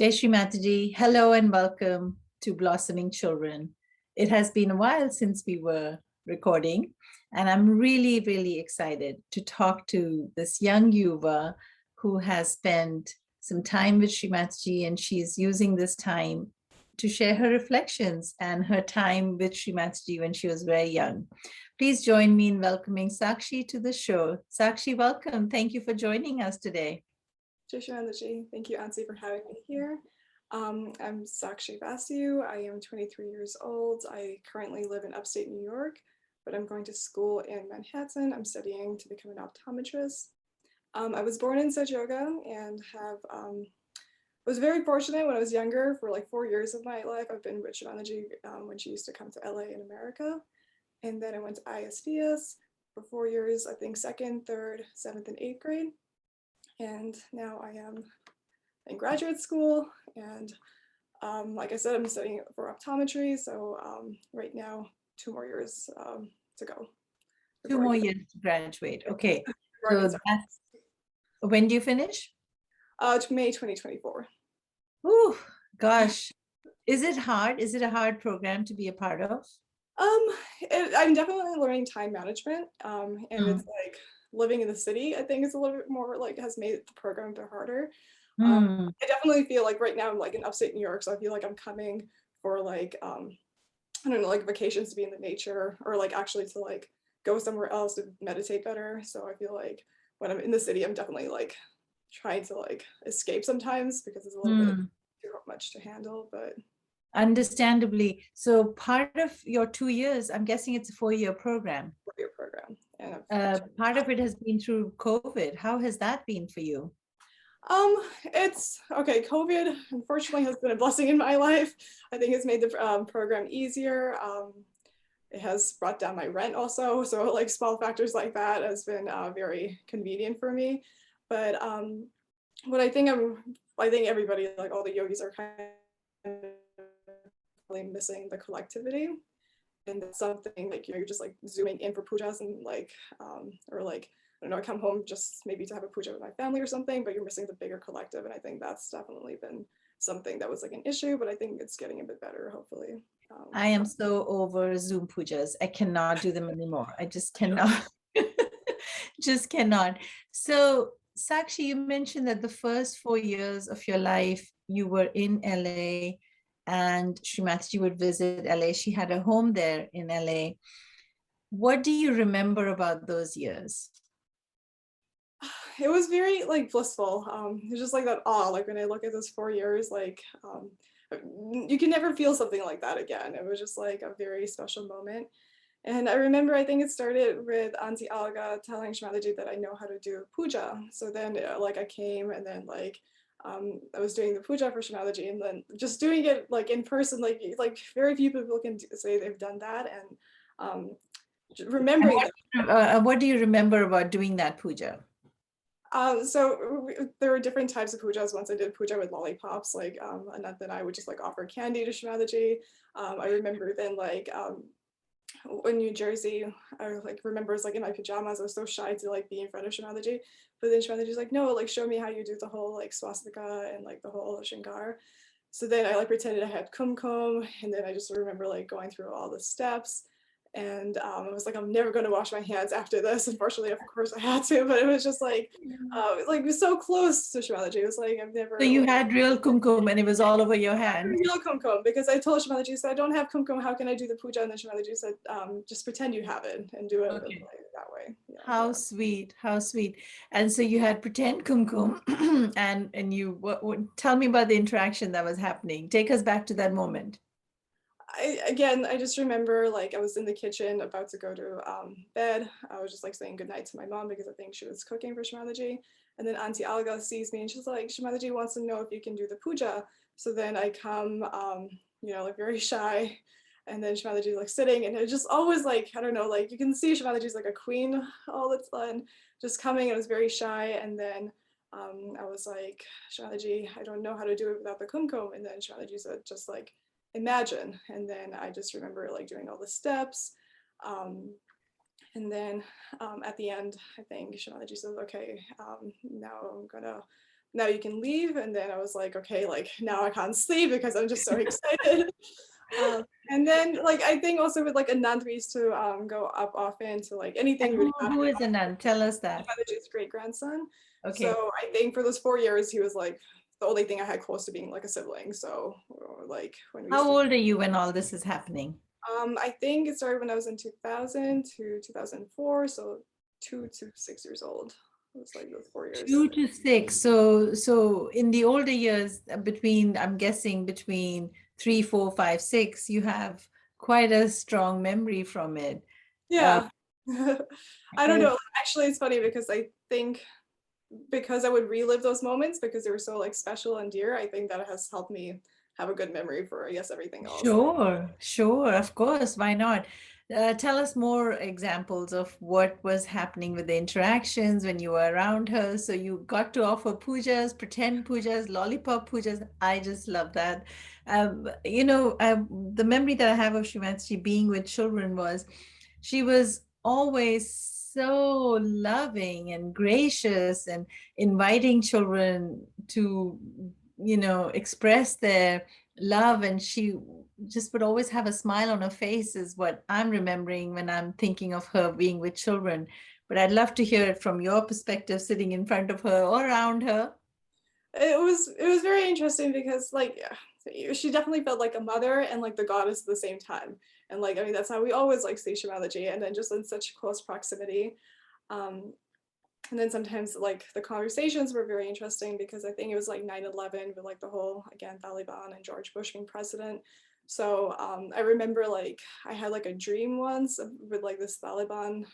Jai Shri Mataji, hello and welcome to Blossoming Children. It has been a while since we were recording, and I'm really, really excited to talk to this young Yuva who has spent some time with Shri Mataji, and she's using this time to share her reflections and her time with Shri Mataji when she was very young. Please join me in welcoming Sakshi to the show. Sakshi, welcome. Thank you for joining us today. Shri Mataji, thank you, Ansi, for having me here. I'm Sakshi Vasu. I am 23 years old. I currently live in upstate New York, but I'm going to school in Manhattan. I'm studying to become an optometrist. I was born in Sajoga and was very fortunate when I was younger. For like 4 years of my life, I've been with Shri Mataji when she used to come to LA in America. And then I went to ISPS for 4 years, I think 2nd, 3rd, 7th, and 8th grade. And now I am in graduate school, and like I said, I'm studying for optometry. So right now, 2 more years to go. 2 more years to graduate. Okay. So that's, when do you finish? May 2024. Oh, gosh. Is it hard? Is it a hard program to be a part of? I'm definitely learning time management, and it's like living in the city. I think it's a little bit more like has made the program a bit harder. I definitely feel like right now I'm like in upstate New York, so I feel like I'm coming for like I don't know, like vacations to be in the nature, or like actually to like go somewhere else to meditate better. So I feel like when I'm in the city, I'm definitely like trying to like escape sometimes because it's a little bit too much to handle, but understandably. So part of your 2 years, I'm guessing it's a 4-year program. 4-year program. And part of it has been through COVID. How has that been for you? It's okay. COVID, unfortunately, has been a blessing in my life. I think it's made the program easier. It has brought down my rent also. So like small factors like that has been very convenient for me. But what I think everybody, like all the yogis, are kind of really missing the collectivity. And that's something like, you're just like zooming in for pujas and like, or like, I don't know, I come home just maybe to have a puja with my family or something, but you're missing the bigger collective. And I think that's definitely been something that was like an issue, but I think it's getting a bit better, hopefully. I am so over Zoom pujas. I cannot do them anymore. I just cannot. Just cannot. So, Sakshi, you mentioned that the first 4 years of your life, you were in LA, and Shri Mataji would visit LA. She had a home there in LA. What do you remember about those years? It was very like blissful. It's just like that awe. Like when I look at those 4 years, like you can never feel something like that again. It was just like a very special moment. And I remember, I think it started with Auntie Alga telling Shri Mataji that I know how to do puja. So then like I came, and then like I was doing the puja for Shri Mataji, and then just doing it like in person, like very few people can say they've done that. And remembering what do you remember about doing that puja? So there were different types of pujas. Once I did puja with lollipops, like and then I would just like offer candy to Shri Mataji. I remember then like in New Jersey, I like remembers like in my pajamas, I was so shy to like be in front of Shri Mataji. But then Shri Mataji's like, no, like show me how you do the whole like swastika and like the whole shingar. So then I like pretended I had kumkum, and then I just remember like going through all the steps. And I was like, I'm never going to wash my hands after this. Unfortunately, of course I had to, but it was just like it was so close to Shri Mataji. It was like, I've never. So you had real kumkum and it was all over your hand. Real kumkum, because I told Shri Mataji, so I don't have kumkum, how can I do the puja? And then Shri Mataji said, just pretend you have it and do it like, that way. Yeah, how sweet, how sweet. And so you had pretend kumkum and you, what, tell me about the interaction that was happening. Take us back to that moment. I just remember like I was in the kitchen about to go to bed. I was just like saying goodnight to my mom because I think she was cooking for Shri Mataji. And then Auntie Alga sees me and she's like, Shri Mataji wants to know if you can do the puja. So then I come, like very shy. And then Shri Mataji's like sitting, and it just always like, I don't know, like you can see Shri Mataji's like a queen all the time, just coming. I was very shy. And then I was like, Shri Mataji, I don't know how to do it without the kumkum. And then Shri Mataji said, just like, imagine. And then I just remember like doing all the steps. And then at the end, I think Shri Mataji says, okay, now I'm gonna now you can leave. And then I was like, okay, like now I can't sleep because I'm just so excited. And then like I think also with like Anand, we used to go up often to like anything And would who happen. is Anand? Tell us that. Mataji's great grandson. Okay. So I think for those 4 years, he was like the only thing I had close to being like a sibling. So like when we How used to, old are you when all this is happening? I think it started when I was in 2000 to 2004. So 2 to 6 years old. It was like those 4 years. 2 to 6. So in the older years, between, I'm guessing between 3, 4, 5, 6, you have quite a strong memory from it. Uh, Yeah. I don't know. Actually, it's funny because I think because I would relive those moments because they were so like special and dear, I think that has helped me have a good memory for I guess everything else. Sure, sure, of course. Why not? Tell us more examples of what was happening with the interactions when you were around her. So you got to offer pujas, pretend pujas, lollipop pujas. I just love that. The memory that I have of Shri being with children was she was always so loving and gracious and inviting children to, express their love, and she just would always have a smile on her face is what I'm remembering when I'm thinking of her being with children. But I'd love to hear it from your perspective, sitting in front of her or around her. It was very interesting because like she definitely felt like a mother and like the goddess at the same time. And like I mean that's how we always like see Shimalaji, and then just in such close proximity. Um, and then sometimes like the conversations were very interesting because I think it was like 9/11 with like the whole again Taliban and George Bush being president. So I remember like I had like a dream once with like this Taliban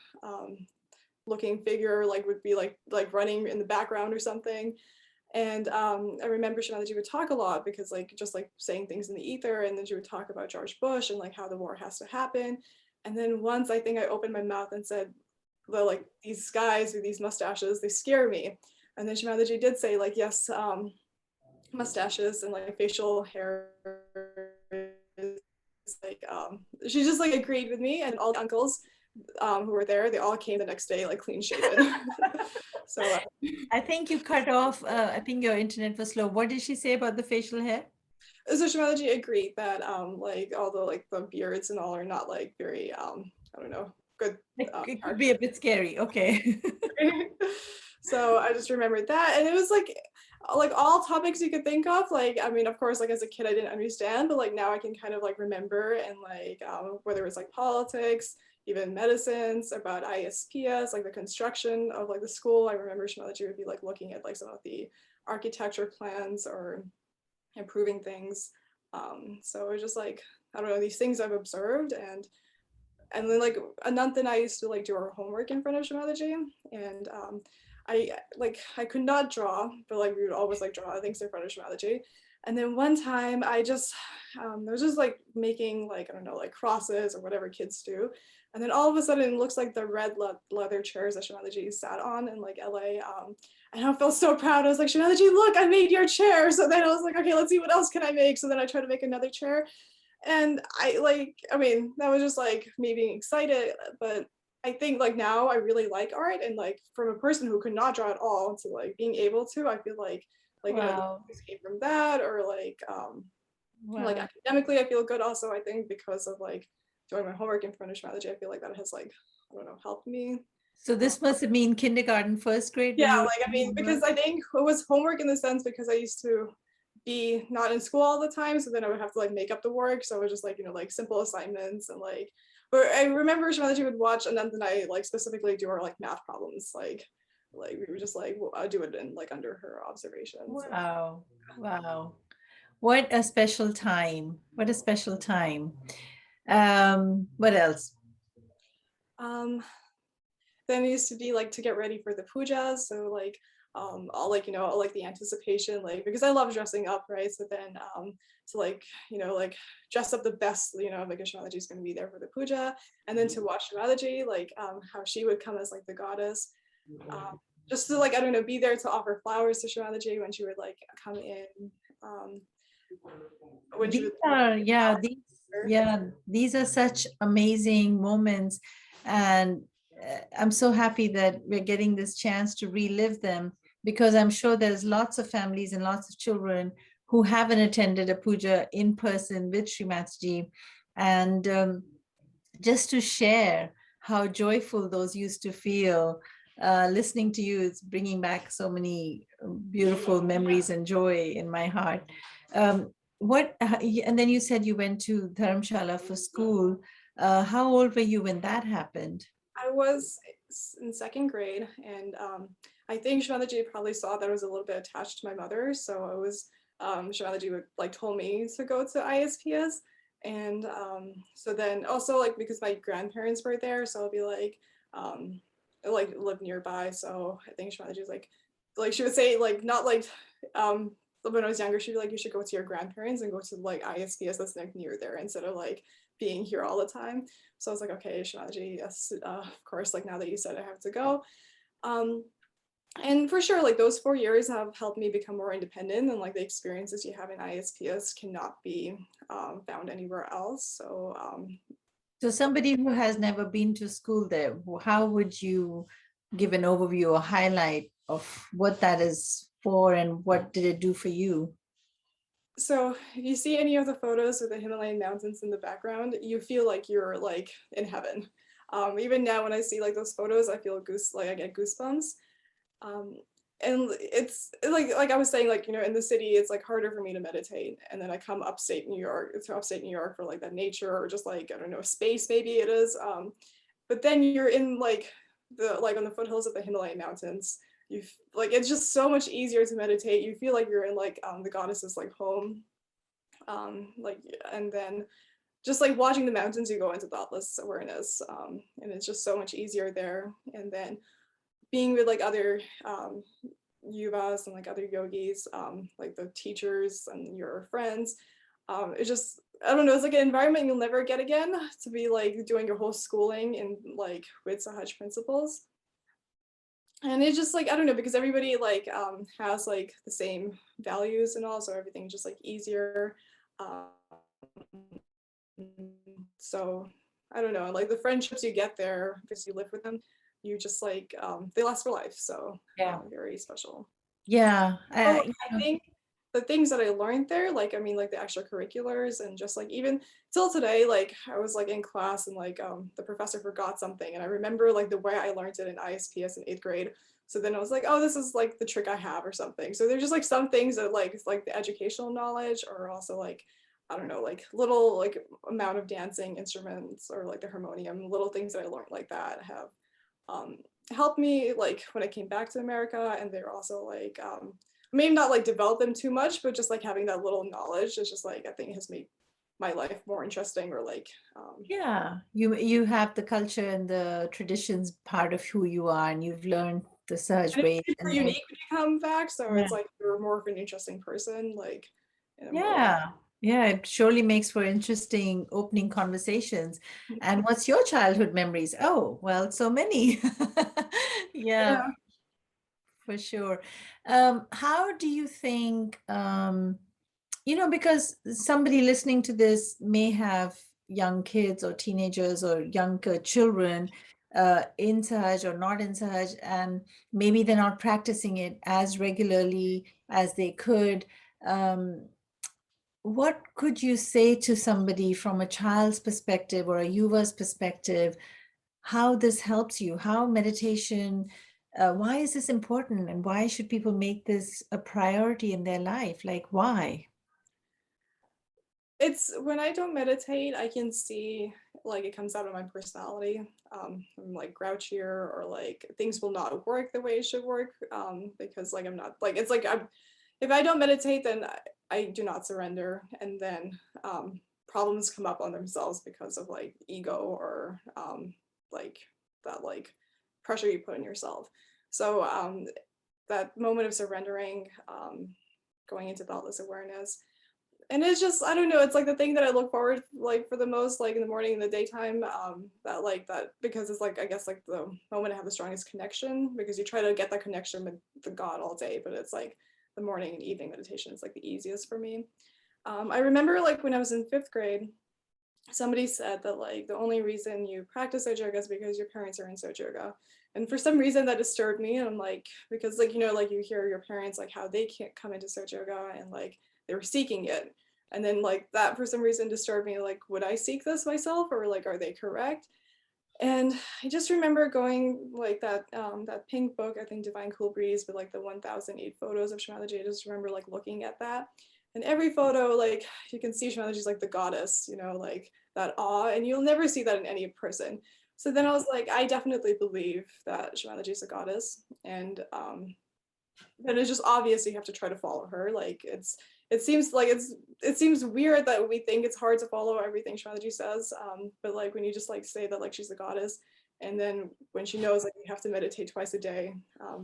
looking figure like would be like running in the background or something. And I remember Shimalaji would talk a lot because like just like saying things in the ether, and then she would talk about George Bush and like how the war has to happen. And then once I think I opened my mouth and said, well, like these guys with these mustaches, they scare me. And then Shimalaji did say like, yes, mustaches and like facial hair is like she just like agreed with me, and all the uncles who were there, they all came the next day like clean shaven. So I think you cut off. I think your internet was slow. What did she say about the facial hair? so Shimalaji agreed that like although like the beards and all are not like very I don't know good It could be a bit scary. Okay. so I just remembered that, and it was like all topics you could think of. Like I mean of course like as a kid I didn't understand, but like now I can kind of like remember, and like whether it's like politics, even medicines, about ISPS, like the construction of like the school. I remember Shimalaji would be like looking at like some of the architecture plans or improving things. So it was just like I don't know, these things I've observed. And then like Anant and I used to like do our homework in front of Shimalaji, and I could not draw, but like we would always like draw things in front of Shimalaji. And then one time I just I was just like making like I don't know like crosses or whatever kids do, and then all of a sudden it looks like the red leather chairs that Shimalaji sat on in like LA. And I felt so proud. I was like, Shimalaji, look, I made your chair. So then I was like, okay, let's see what else can I make. So then I tried to make another chair, and I mean that was just like me being excited. But I think like now I really like art, and like from a person who could not draw at all to like being able to, I feel like you know Wow. this came from that, or like Wow. academically I feel good also. I think because of like doing my homework in front of Shimalaji, I feel like that has like I don't know helped me. So um, this must have been kindergarten, first grade when yeah, you were like I doing mean because homework? I think it was homework in the sense because I used to be not in school all the time, so then I would have to like make up the work. So it was just like like simple assignments, and like but I remember Shimalaji would watch, and then I like specifically do our like math problems, like we would just like do it in like under her observation. So Wow. Wow. What a special time. What a special time. What else? um then it used to be like to get ready for the pujas. So like all like all like the anticipation, like because I love dressing up, right? So then to like like dress up the best, like Shimalaji is going to be there for the puja, and then to watch Shimalaji like how she would come as like the goddess, just to like I don't know be there to offer flowers to Shimalaji when she would like come in, um, when she These would are, her. these are such amazing moments. And I'm so happy that we're getting this chance to relive them. because I'm sure there's lots of families and lots of children who haven't attended a puja in person with Shri Mataji. And just to share how joyful those used to feel. Listening to you, it's bringing back so many beautiful memories and joy in my heart. And then you said you went to Dharamshala for school. How old were you when that happened? I was in second grade, and I think Shri probably saw that I was a little bit attached to my mother, so it was Shri would like told me to go to ISPS, and so then also like because my grandparents were there, so I'll be like live nearby, so I think Shri was like she would say like not like when I was younger, she'd be like, you should go to your grandparents and go to like ISPS that's like near there instead of like being here all the time. So I was like, okay, Shri, yes, of course, like now that you said I have to go. Um, and for sure, like those 4 years have helped me become more independent, and like the experiences you have in ISPS cannot be found anywhere else. So somebody who has never been to school there, how would you give an overview or highlight of what that is for and what did it do for you? so if you see any of the photos with the Himalayan mountains in the background, you feel like you're like in heaven. Even now when I see like those photos, I feel I get goosebumps. Um, and it's like I was saying, like, you know, in the city it's like harder for me to meditate, and then I come upstate New York for like that nature or just like I don't know space maybe it is. But then you're in like on the foothills of the Himalayan mountains. You like it's just so much easier to meditate. You feel like you're in like the goddess's like home. Like and then just like watching the mountains, you go into thoughtless awareness, and it's just so much easier there. And then being with like other yuvas and like other yogis, like the teachers and your friends, it's just I don't know, it's like an environment you'll never get again to be like doing your whole schooling in like with Sahaj principles. And it's just like I don't know because everybody like has like the same values and all, so everything's just like easier. Um, so I don't know, like the friendships you get there because you live with them, you just like they last for life. So Yeah. very special. Yeah. Oh, I think the things that I learned there, like I mean, like the extracurriculars and just like even till today, like I was like in class and like the professor forgot something, and I remember like the way I learned it in ISPS in 8th grade. So then I was like, oh, this is like the trick I have or something. So there's just like some things that like it's like the educational knowledge, or also like I don't know, like little like amount of dancing instruments or like the harmonium, little things that I learned like that have um, helped me like when I came back to America, and they're also like maybe not like develop them too much, but just like having that little knowledge is just like I think has made my life more interesting or like Yeah, you have the culture and the traditions part of who you are, and you've learned the Sahaj and it's ways. super And then, unique when you come back. So yeah, it's like you're more of an interesting person, like in a more yeah, yeah, it surely makes for interesting opening conversations. And what's your childhood memories? Oh, well, so many. Yeah, yeah. for sure. How do you think, because somebody listening to this may have young kids or teenagers or younger children in Sahaj or not in Sahaj, and maybe they're not practicing it as regularly as they could. Um, what could you say to somebody from a child's perspective or a yuva's perspective, how this helps you, how meditation, why is this important, and why should people make this a priority in their life? Like, why? It's when I don't meditate, I can see like it comes out of my personality. I'm like grouchier, or like things will not work the way it should work, because like I'm not like it's like I'm if I don't meditate, then I do not surrender, and then problems come up on themselves because of like ego or like that like pressure you put on yourself. So that moment of surrendering, going into thoughtless awareness, and it's just I don't know, it's like the thing that I look forward like for the most, like in the morning and the daytime, that like that because it's like I guess like the moment I have the strongest connection, because you try to get that connection with the God all day, but it's like the morning and evening meditation is like the easiest for me. I remember like when I was in 5th grade, somebody said that like the only reason you practice Soja Yoga is because your parents are in Soja Yoga. And for some reason that disturbed me. And I'm like, because like, you know, like you hear your parents, like how they can't come into Soja Yoga and like they were seeking it. And then like that for some reason disturbed me. Like, would I seek this myself, or like, are they correct? And I just remember going like that pink book, I think Divine Cool Breeze, but like the 1008 photos of Shri Mataji. I just remember like looking at that. And every photo, like you can see Shri Mataji's like the goddess, you know, like that awe, and you'll never see that in any person. So then I was like, I definitely believe that Shri Mataji is a goddess, and then it's just obvious you have to try to follow her. Like it seems like it seems weird that we think it's hard to follow everything Shamaji says, but like when you just like say that like she's the goddess, and then when she knows like you have to meditate twice a day,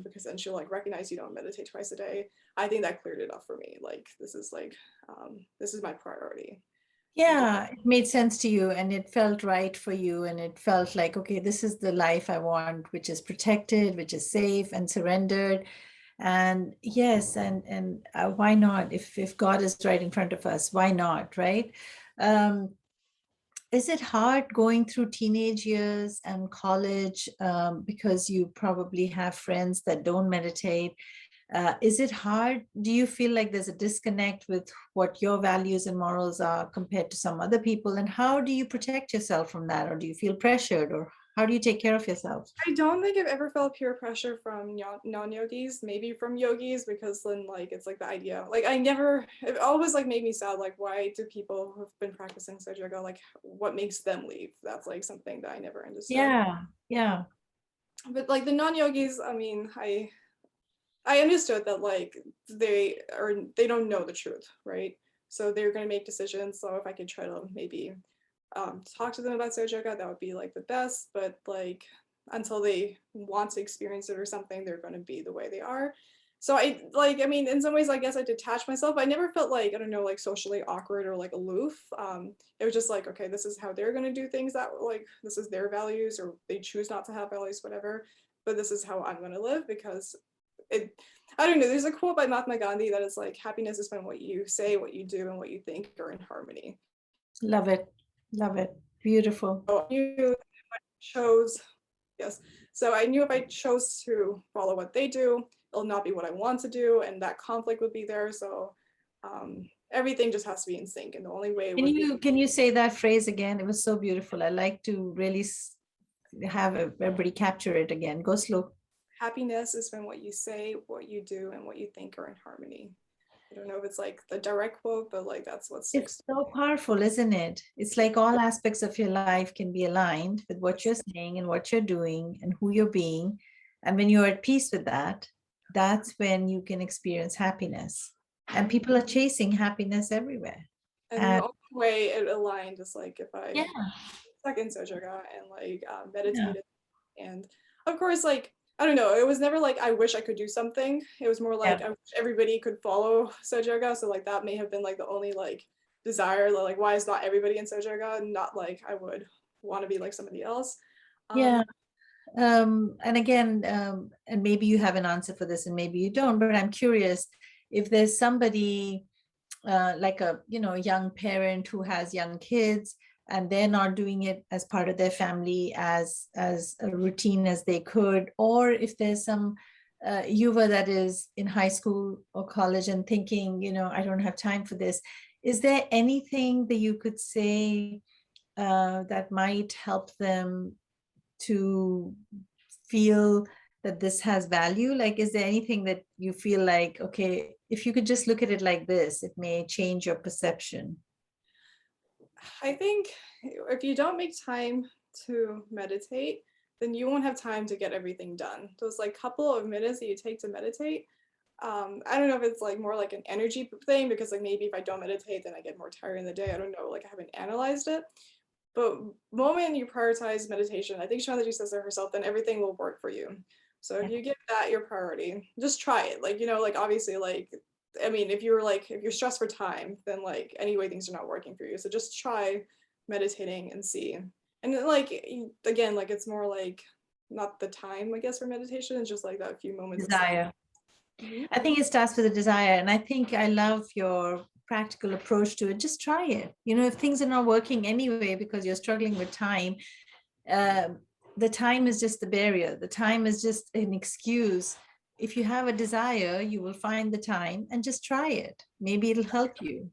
because then she'll like recognize you don't meditate twice a day. I think that cleared it up for me. Like this is my priority. Yeah, it made sense to you and it felt right for you. And it felt like, okay, this is the life I want, which is protected, which is safe and surrendered. And yes, and why not? If God is right in front of us, why not, right? Um, is it hard going through teenage years and college, because you probably have friends that don't meditate? Is it hard? Do you feel like there's a disconnect with what your values and morals are compared to some other people? And how do you protect yourself from that? Or do you feel pressured? Or how do you take care of yourself? I don't think I've ever felt peer pressure from non-yogis, maybe from yogis, because then like it's like the idea. Like I never, it always like made me sad. Like why do people who've been practicing Soja Yoga, like what makes them leave? That's like something that I never understood. Yeah, yeah, But like the non-yogis, I mean, I understood that like they don't know the truth, right? So they're gonna make decisions. So if I could try to maybe talk to them about Soja Yoga, that would be like the best. But like until they want to experience it or something, they're going to be the way they are. So I like, I mean, in some ways, I guess I detached myself. I never felt like, I don't know, like socially awkward or like aloof. It was just like, okay, this is how they're going to do things, that like, this is their values, or they choose not to have values, whatever. But this is how I'm going to live, because it, I don't know, there's a quote by Mahatma Gandhi that is like, happiness is when what you say, what you do, and what you think are in harmony. love it, love it. Beautiful. So I knew if I chose, yes. So I knew if I chose to follow what they do, it'll not be what I want to do, and that conflict would be there. So everything just has to be in sync, and the only way it would be. Can you say that phrase again? It was so beautiful. I like to really have everybody capture it again. Go slow. Happiness is when what you say, what you do, and what you think are in harmony. I don't know if it's like the direct quote, but like that's what It's sticks. so powerful, isn't it? It's like all aspects of your life can be aligned with what you're saying and what you're doing and who you're being. And when you're at peace with that, that's when you can experience happiness. And people are chasing happiness everywhere. And the And only way it aligned is like if yeah, I stuck in Soja Yoga and like yeah, meditated, and of course like I don't know, it was never like I wish I could do something. It was more yeah, like I wish everybody could follow Soja Yoga. So like that may have been like the only like desire, like why is not everybody in Soja Yoga? Not like I would want to be like somebody else. yeah. And again, and maybe you have an answer for this and maybe you don't, but I'm curious if there's somebody like a young parent who has young kids and they're not doing it as part of their family as a routine as they could, or if there's some yuva that is in high school or college and thinking, I don't have time for this. Is there anything that you could say that might help them to feel that this has value? Like, is there anything that you feel like, okay, if you could just look at it like this, it may change your perception? I think if you don't make time to meditate, then you won't have time to get everything done. Those like couple of minutes that you take to meditate, I don't know if it's like more like an energy thing, because like maybe if I don't meditate, then I get more tired in the day. I don't know, like I haven't analyzed it. But moment you prioritize meditation, I think Shamaji says it herself, then everything will work for you. So if you give that your priority, just try it. Like, like obviously, like, I mean, if you're stressed for time, then like anyway, things are not working for you. So just try meditating and see. And then, like, again, like it's more like not the time, I guess, for meditation. It's just like that few moments of silence. Desire. Mhm. I think it starts with a desire. And I think I love your practical approach to it, just try it. If things are not working anyway because you're struggling with time, the time is just the barrier. The time is just an excuse. If you have a desire, you will find the time and just try it. Maybe it'll help you.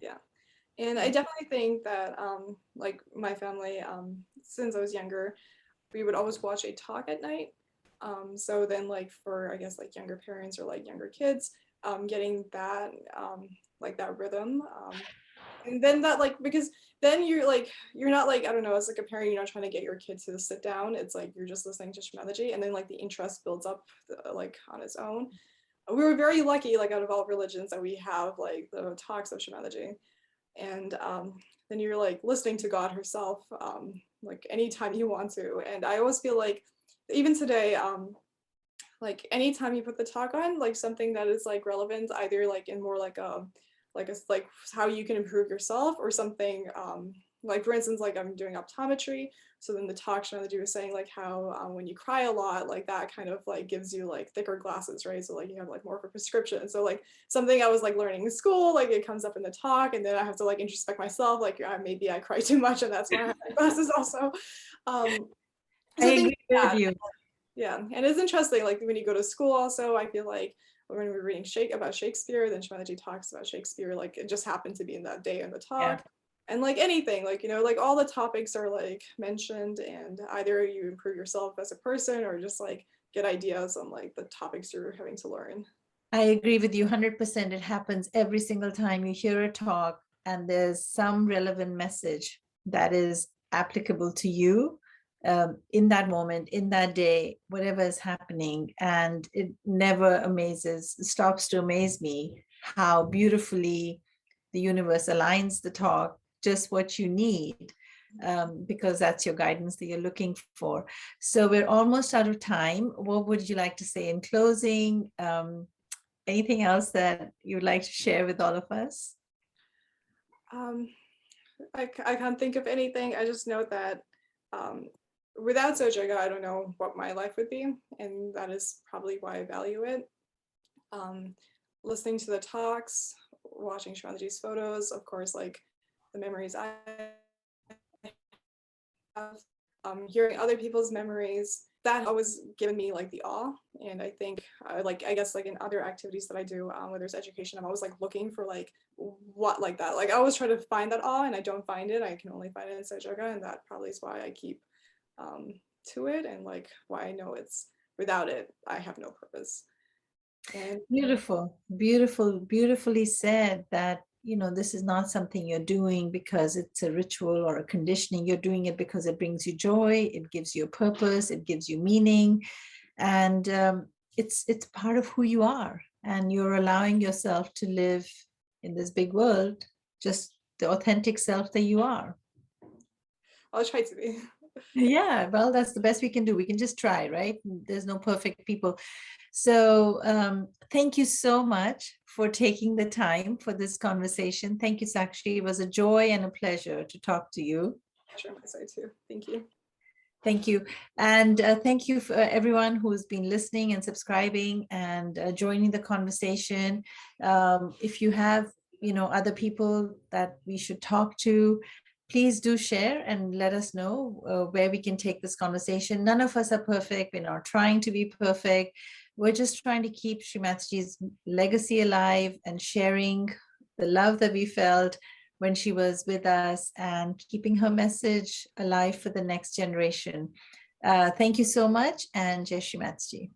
Yeah. And I definitely think that like my family, since I was younger, we would always watch a talk at night. So then like for, I guess, like younger parents or like younger kids, getting that like that rhythm, and then that, like, because then you're not like, I don't know, as like a parent, you're not trying to get your kid to sit down. It's like you're just listening to Shri Mataji, and then like the interest builds up like on its own. We were very lucky, like out of all religions, that we have like the talks of Shri Mataji. And then you're like listening to God herself, like anytime you want to. And I always feel like even today, like anytime you put the talk on, like something that is like relevant, either like in more like a like how you can improve yourself, or something, like for instance, like I'm doing optometry, so then the talk that you were saying, like how when you cry a lot, like that kind of like gives you like thicker glasses, right? So like you have like more of a prescription. So like something I was like learning in school, like it comes up in the talk, and then I have to like introspect myself, like maybe I cry too much and that's why I have my glasses also. I So agree with you. yeah, and it's interesting, like when you go to school also, I feel like when we're reading about Shakespeare, then Shri Mataji talks about Shakespeare, like it just happened to be in that day in the talk. Yeah. And like anything, like, like all the topics are like mentioned, and either you improve yourself as a person or just like get ideas on like the topics you're having to learn. I agree with you 100%. It happens every single time you hear a talk and there's some relevant message that is applicable to you in that moment, in that day, whatever is happening. And it never stops to amaze me how beautifully the universe aligns the talk, just what you need, because that's your guidance that you're looking for. So we're almost out of time. What would you like to say in closing? Anything else that you'd like to share with all of us? I can't think of anything. I just know that without Sojoga, I don't know what my life would be, and that is probably why I value it. Listening to the talks, watching Shri Mataji's photos, of course, like the memories I have, hearing other people's memories, that always given me like the awe. And I think I guess like in other activities that I do, where there's education, I'm always like looking for like what like that. Like I always try to find that awe, and I don't find it. I can only find it in Sajoga, and that probably is why I keep to it, and like why I know it's without it, I have no purpose. And Beautiful, beautiful, beautifully said that, this is not something you're doing because it's a ritual or a conditioning. You're doing it because it brings you joy, it gives you a purpose, it gives you meaning, and it's part of who you are. And you're allowing yourself to live in this big world, just the authentic self that you are. I'll try to be. Yeah, well, that's the best we can do. We can just try, right? There's no perfect people. So thank you so much for taking the time for this conversation. Thank you, Sakshi. It was a joy and a pleasure to talk to you. Sure, my side too. Thank you. Thank you. And thank you for everyone who's been listening and subscribing and joining the conversation. If you have, other people that we should talk to, please do share and let us know where we can take this conversation. None of us are perfect. We're not trying to be perfect. We're just trying to keep Shri Mataji's legacy alive and sharing the love that we felt when she was with us and keeping her message alive for the next generation. Thank you so much, and Jai Shri Mataji.